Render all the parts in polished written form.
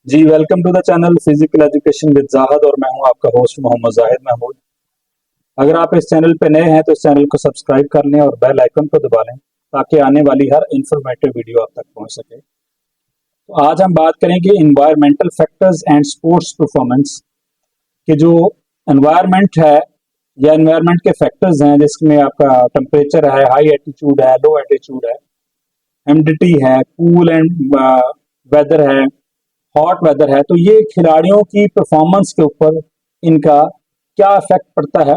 Ji welcome to the channel physical education with Zahid और मैं हूं आपका होस्ट मोहम्मद जाहिद महमूद। अगर आप इस चैनल पे नए हैं तो इस चैनल को सब्सक्राइब कर लें और बेल आइकन को दबा लें ताकि आने वाली हर इंफॉर्मेटिव वीडियो आप तक पहुंच सके। तो आज हम बात करेंगे environmental factors and sports performance के जो एनवायरनमेंट है या एनवायरनमेंट के फैक्टर्स हैं जिसमें आपका टेम्परेचर है, हाई एल्टीट्यूड है, लो एल्टीट्यूड है, ह्यूमिडिटी है, कूल एंड वेदर है, हॉट वेदर है। तो ये खिलाड़ियों की परफॉर्मेंस के ऊपर इनका क्या इफेक्ट पड़ता है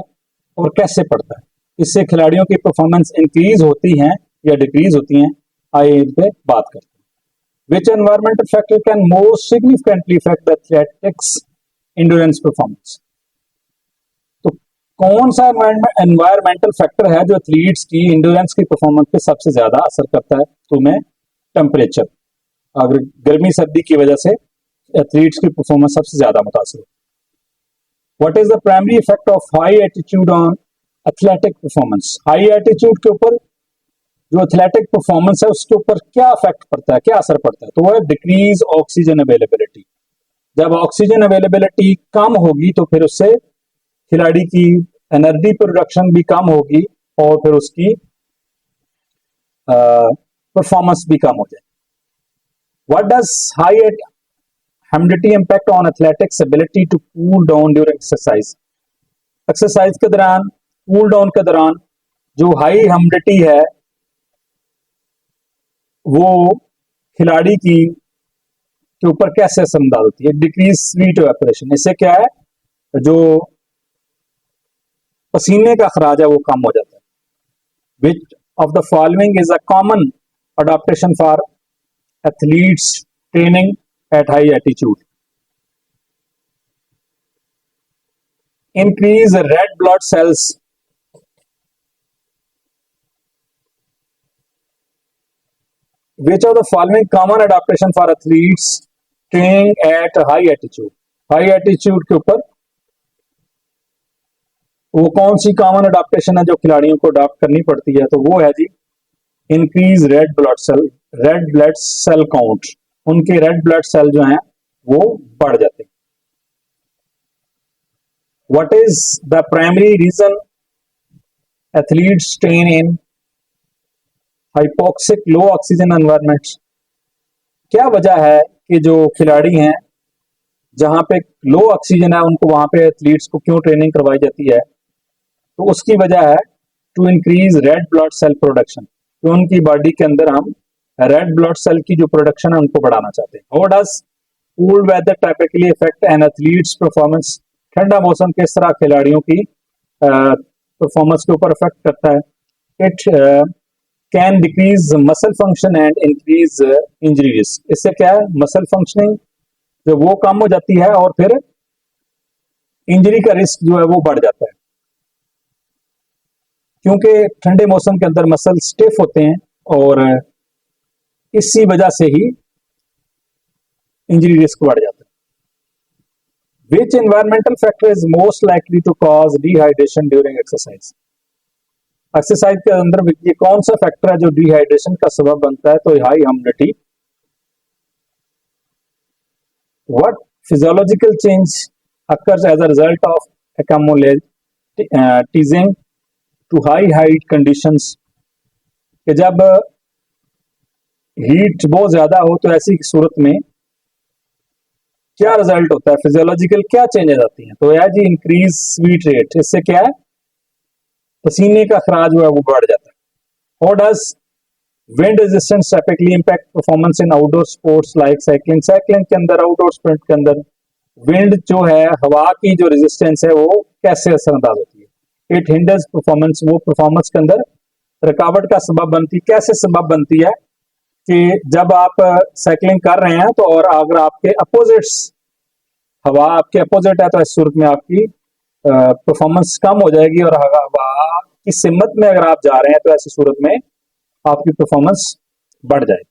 और कैसे पड़ता है, इससे खिलाड़ियों की परफॉर्मेंस इंक्रीज होती है या डिक्रीज होती है। आइए इन पे बात करते हैं। Which environmental factor can most significantly affect the athletics endurance performance. तो कौन सा एनवायरमेंटल फैक्टर है जो एथलीट्स की इंड्योरेंस की परफॉर्मेंस पे सबसे ज्यादा असर करता है? तो मैं टेम्परेचर, अगर गर्मी सर्दी की वजह से एथलीट्स की परफॉर्मेंस सबसे ज्यादा मुतासर होती है। What is the primary effect of high altitude on athletic performance? High altitude के ऊपर जो एथलेटिक परफॉर्मेंस है उसके ऊपर क्या इफेक्ट पड़ता है, क्या असर पड़ता है? तो वह डिक्रीज ऑक्सीजन अवेलेबिलिटी। जब ऑक्सीजन अवेलेबिलिटी कम होगी तो फिर उससे खिलाड़ी की एनर्जी प्रोडक्शन भी कम होगी और फिर उसकी परफॉर्मेंस भी कम हो जाएगी। What does high humidity impact on athletics ability to cool down during exercise? Exercise के दौरान, कूल डाउन के दौरान जो हाई ह्यूमिडिटी है वो खिलाड़ी की के ऊपर कैसे असरअंदाज होती है? Decrease sweet evaporation. इससे क्या है, जो पसीने का अखराज है वो कम हो जाता है। Which of the following is a common adaptation for athletes training at high altitude? Increase red blood cells. Which of the following common adaptation for athletes training at high altitude? High altitude के ऊपर वो कौन सी common adaptation है जो खिलाड़ियों को adopt करनी पड़ती है? तो वो है जी increase red blood cell count. उनके रेड ब्लड सेल जो हैं वो बढ़ जाते हैं। What is the primary reason athletes train in hypoxic low oxygen environments? क्या वजह है कि जो खिलाड़ी हैं जहां पे लो ऑक्सीजन है उनको वहां पे एथलीट्स को क्यों ट्रेनिंग करवाई जाती है? तो उसकी वजह है to increase red blood cell production. तो उनकी बॉडी के अंदर हम रेड ब्लड सेल की जो प्रोडक्शन है उनको बढ़ाना चाहते हैं। How does cool weather typically effect an athletes performance? ठंडा मौसम किस तरह खिलाड़ियों की परफॉर्मेंस के ऊपर इफेक्ट करता है? It can decrease muscle function and increase injury risk. इससे क्या है, मसल फंक्शनिंग जो वो कम हो जाती है और फिर इंजरी का रिस्क जो है वो बढ़ जाता है, क्योंकि ठंडे मौसम के अंदर मसल स्टिफ होते हैं और इसी वजह से ही इंजरी रिस्क बढ़ जाता है। Which environmental factor is most likely to cause dehydration during exercise? Exercise के अंदर ये कौन सा फैक्टर है जो डिहाइड्रेशन का सबब बनता है? तो high humidity. What physiological change occurs as a result of acclimatizing to high height conditions? कि जब हीट बहुत ज्यादा हो तो ऐसी सूरत में क्या रिजल्ट होता है, फिजियोलॉजिकल क्या चेंजेस आती हैं? तो यह जी इंक्रीज स्वीट रेट। इससे क्या है, पसीने का अखराज जो है वो बढ़ जाता है। How does wind resistance typically impact performance in outdoor sports like cycling? Cycling के अंदर, आउटडोर स्पोर्ट के अंदर विंड जो है, हवा की जो रेजिस्टेंस है वो कैसे असरअंदाज होती है? It hinders performance. वो परफॉर्मेंस के अंदर रुकावट का सबब बनती, कैसे सबब बनती है कि जब आप साइकिलिंग कर रहे हैं तो और अगर आपके अपोजिट्स, हवा आपके अपोजिट है, तो इस सूरत में आपकी परफॉर्मेंस कम हो जाएगी और हवा की सिमत में अगर आप जा रहे हैं तो ऐसी सूरत में आपकी परफॉर्मेंस बढ़ जाएगी।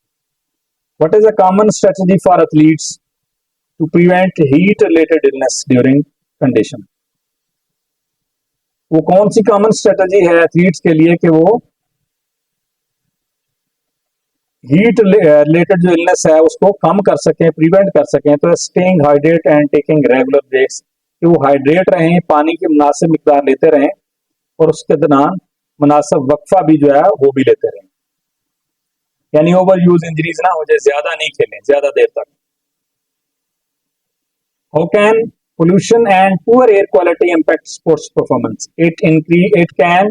What is a common strategy for athletes to prevent heat related illness during condition? वो कौन सी कॉमन स्ट्रेटजी है एथलीट्स के लिए कि वो हीट रिलेटेड जो इलनेस है उसको कम कर सकें, प्रिवेंट कर सकें, तो staying hydrate and taking regular breaks, कि वो हाइड्रेट रहें, पानी की मुनासिब मिकदार लेते रहें और उसके दौरान मुनासिब वक्फा भी जो है वो भी लेते रहें, यानी ओवर यूज इंजरीज ना हो जाए, ज्यादा नहीं खेलें ज्यादा देर तक। How can pollution and poor air quality impact sports performance? It can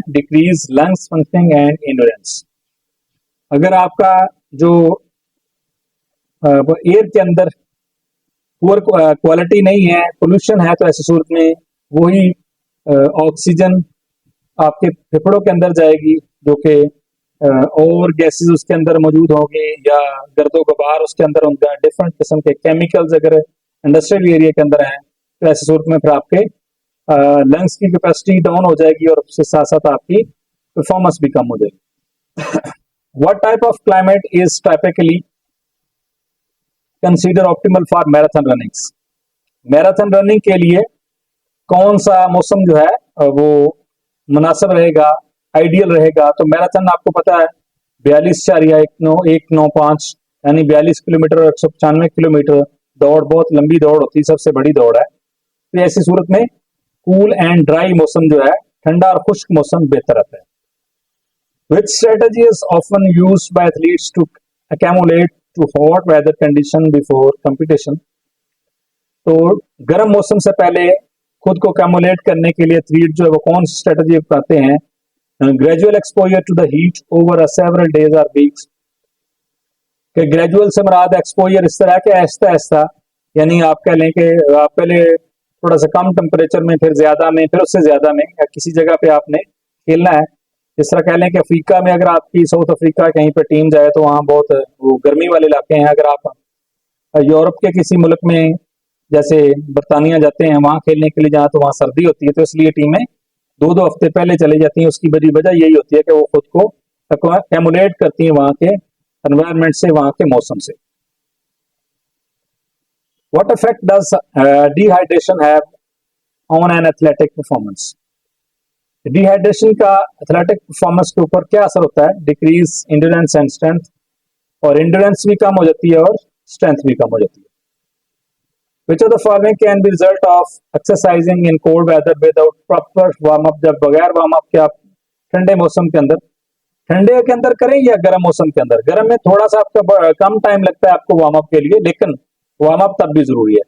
decrease lungs functioning and endurance. अगर आपका जो एयर के अंदर पुअर क्वालिटी नहीं है, पोल्यूशन है, तो ऐसी सूरत में वही ऑक्सीजन आपके फेफड़ों के अंदर जाएगी, जो कि और गैसेस उसके अंदर मौजूद होंगे या गर्दो गुबार उसके अंदर होंगे, डिफरेंट किस्म के केमिकल्स अगर इंडस्ट्रियल एरिया के अंदर हैं, तो ऐसी सूरत में फिर आपके लंग्स की कैपेसिटी डाउन हो जाएगी और उसके साथ साथ आपकी परफॉर्मेंस भी कम हो जाएगी। What type of climate is typically consider optimal for marathon runnings? Marathon running के लिए कौन सा मौसम जो है वो मुनासिब रहेगा, आइडियल रहेगा? तो मैराथन आपको पता है 42.195 यानी 42 किलोमीटर और 195 किलोमीटर दौड़, बहुत लंबी दौड़ होती है, सबसे बड़ी दौड़ है। तो ऐसी सूरत में कूल एंड ड्राई मौसम जो है, ठंडा और खुश्क मौसम बेहतर रहता है। Which strategy is often used by athletes to accumulate to hot weather condition before competition? तो गर्म मौसम से पहले खुद को कैमुलेट करने के लिए एथलीट जो है वो कौन सी स्ट्रेटजी अपनाते हैं? Gradual exposure to the heat over several days और वीक्स, कि ग्रेजुअल से मुराद एक्सपोजर इस तरह के आहिस्ता आहिस्ता, यानी आप कह लें कि आप पहले थोड़ा सा कम टेम्परेचर में, फिर ज्यादा में, फिर उससे ज्यादा में, या किसी जगह पे आपने खेलना है। इस तरह कह लें कि अफ्रीका में अगर आपकी साउथ अफ्रीका कहीं पे टीम जाए तो वहाँ बहुत वो गर्मी वाले इलाके हैं। अगर आप यूरोप के किसी मुल्क में जैसे बरतानिया जाते हैं वहाँ खेलने के लिए, जहाँ तो वहाँ सर्दी होती है, तो इसलिए टीमें 2-2 हफ्ते पहले चली जाती हैं। उसकी बड़ी वजह यही होती है कि वो खुद को एमुलेट करती हैं वहाँ के एनवायरनमेंट से, वहाँ के मौसम से। What effect does dehydration have on an athletic performance? Dehydration का एथलेटिक परफॉर्मेंस के ऊपर क्या असर होता है? डिक्रीज इंड्योरेंस एंड स्ट्रेंथ, और इंड्योरेंस भी कम हो जाती है और स्ट्रेंथ भी कम हो जाती है। Which of the following can be result of exercising in cold weather without proper warm up? जब बगैर वार्म अप के आप ठंडे मौसम के अंदर, ठंडे के अंदर करें या गर्म मौसम के अंदर? गर्म में थोड़ा सा आपका कम टाइम लगता है आपको वार्म अप के लिए, लेकिन वार्म अप तब भी जरूरी है।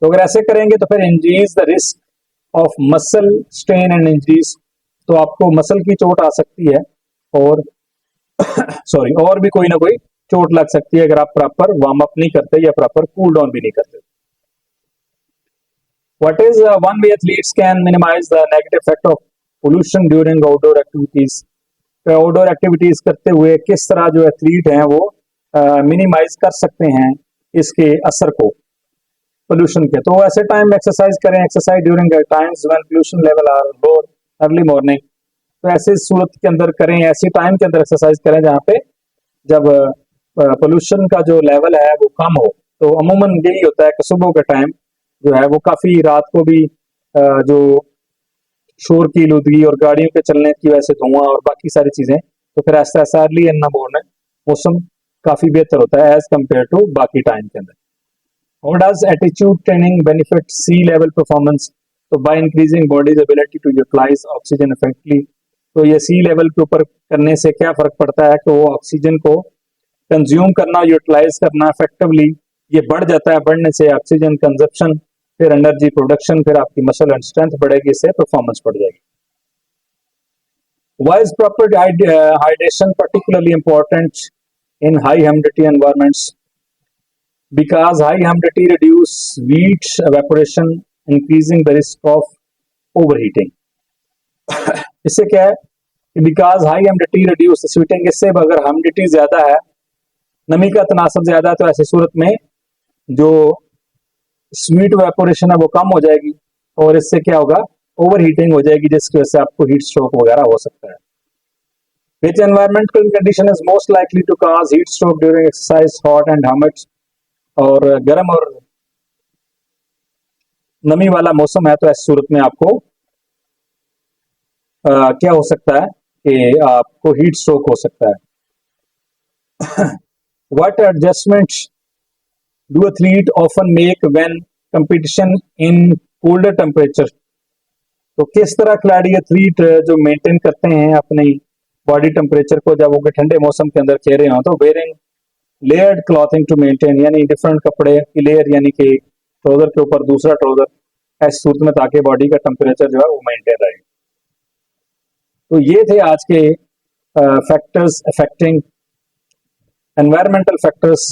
तो अगर ऐसे करेंगे तो फिर increase the risk of muscle strain and injuries, तो आपको मसल की चोट आ सकती है और सॉरी और भी कोई ना कोई चोट लग सकती है अगर आप प्रॉपर वार्म अप नहीं करते या प्रॉपर कूल डाउन भी नहीं करते। What is one way athletes can minimize the negative effect of pollution during outdoor activities? तो आउटडोर एक्टिविटीज करते हुए किस तरह जो एथलीट हैं वो मिनिमाइज कर सकते हैं इसके असर को पोल्यूशन के? तो ऐसे टाइम एक्सरसाइज करें, exercise during times when pollution level are low, early morning. तो ऐसी सूरत के अंदर करें, ऐसी टाइम के अंदर एक्सरसाइज करें जहाँ पे जब पोल्यूशन का जो लेवल है वो कम हो। तो अमूमन यही होता है कि सुबह के टाइम जो है वो काफी, रात को भी जो शोर की लुदगी और गाड़ियों के चलने की वजह से धुआं और बाकी सारी चीजें, तो फिर ऐसा ऐसा अर्ली इन द मॉर्निंग मौसम काफी बेहतर होता है एज कम्पेयर टू बाकी टाइम के अंदर। How does altitude training benefit sea level performance? तो by increasing body's ability to utilize oxygen effectively. तो ये सी लेवल के ऊपर करने से क्या फर्क पड़ता है कि वो ऑक्सीजन को कंज्यूम करना, यूटिलाइज करना इफेक्टिवली ये बढ़ जाता है। बढ़ने से ऑक्सीजन कंजप्शन, फिर एनर्जी प्रोडक्शन, फिर आपकी मसल एंड स्ट्रेंथ बढ़ेगी, इससे परफॉर्मेंस बढ़ जाएगी। Why is proper hydration particularly important in high humidity environments? Because high humidity reduce heat evaporation, increasing the risk of overheating. इससे क्या है कि because high humidity reduce sweating, इससे अगर ह्यूमिडिटी ज्यादा है, नमी का तनासब ज्यादा है, तो ऐसी सूरत में जो स्वीट वेपोरेशन है वो कम हो जाएगी और इससे क्या होगा, ओवर हीटिंग हो जाएगी, जिसकी वजह से आपको हीट स्ट्रोक वगैरह हो सकता है। Which environmental condition is most likely to cause heat stroke during exercise? Hot and humid, और गर्म और नमी वाला मौसम है, तो ऐसी सूरत में आपको क्या हो सकता है कि आपको हीट स्ट्रोक हो सकता है। What adjustments do athlete often make when competition in colder temperature? तो किस तरह खिलाड़ी एथलीट जो मेंटेन करते हैं अपनी बॉडी टेम्परेचर को जब वो ठंडे मौसम के अंदर खेल रहे हो, तो wearing layered clothing to maintain, यानी डिफरेंट कपड़े की लेयर, यानी कि ट्राउजर के ऊपर दूसरा ट्राउजर, ऐसी सूरत में ताकि बॉडी का टेम्परेचर जो है वो मेंटेन रहे। तो ये थे आज के factors affecting environmental factors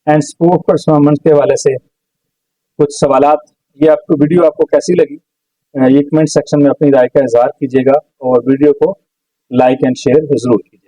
and sport performance के हवाले से कुछ सवालात। ये आपको वीडियो आपको कैसी लगी, ये कमेंट सेक्शन में अपनी राय का इजहार कीजिएगा और वीडियो को लाइक एंड शेयर जरूर कीजिए।